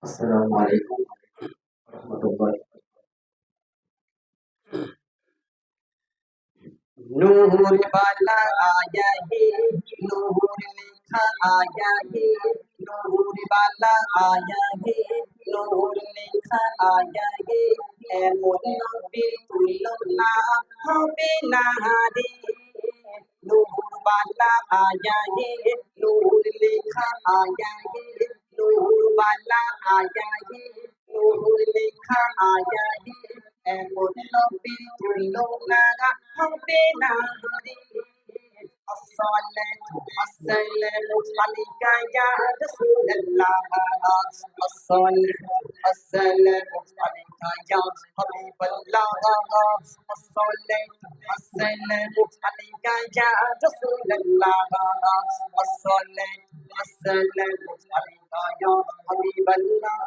Assalamualaikum warahmatullahi नूर वाला आया है नूर लिखा आया है नूर वाला आया है नूर लिखा आया है এমন নবী তুলো না হবে না রে নূর वाला आया है नूर लिखा आया है नूर वाला आया है नूर लिखा आया है এমন নবী তুলো না হবে না রে الصلاة والسلام عليك يا رسول الله الصلاة والسلام عليك يا حبيب الله الصلاة والسلام عليك يا رسول الله الصلاة والسلام عليك يا حبيب الله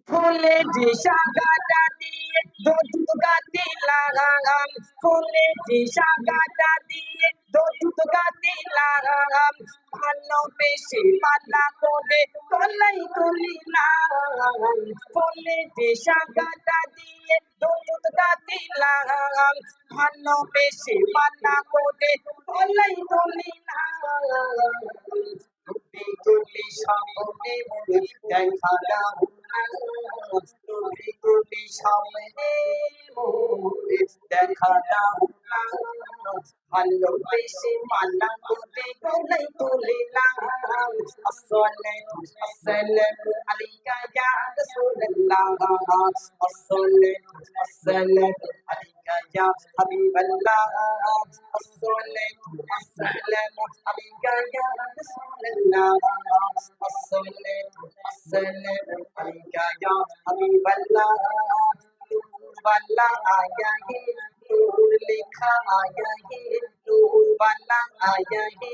ফুলে যে শাখাটা দিয়ে দুধ গাতে লাগাম ফুলে যে শাখাটা দিয়ে দুধ গাতে লাগাম ভালোবেসে পালা করে তলাই তুলিলাম ফুলে যে শাখাটা দিয়ে দুধ গাতে লাগাম ভালোবেসে পালা করে তলাই তুলিলাম তুলি সামনে মোরে দেখা দাও তুলি সামনে মোরে দেখা দাও ভালোবেসে মালা করে গলাই তুলিলাম আসসালাতু আসসালামু আলাইকা ইয়া রাসূলুল্লাহ আসসালাতু আসসালামু আলাইকা ইয়া হাবিবাল্লাহ আসসালাতু আসসালামু আলাইকা ইয়া রাসূলুল্লাহ আসসালাতু আসসালামু আলাইকা ইয়া হাবিবাল্লাহ नूर वाला आया है नूर लिखा आया है नूर वाला आया है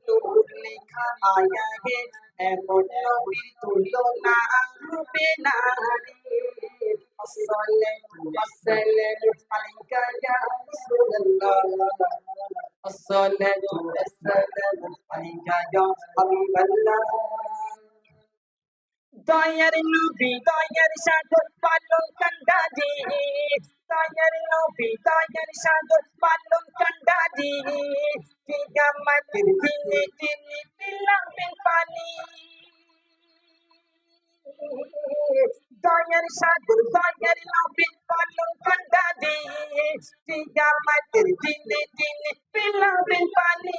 नूर लिखा आया है এমন নবী তুলো না হবে না রে الصلاة والسلام عليك يا رسول الله الصلاة والسلام عليك يا حبيب الله দয়ার নবী দয়ার সাগর পালন কান্ডারি দয়ার নবী দয়ার সাগর পালন কান্ডারি কিয়ামতের দিনে তিনি পিলাবেন পানি দয়ার সাগর দয়ার নবী পালন কান্ডারি কিয়ামতের দিনে তিনি পিলাবেন পানি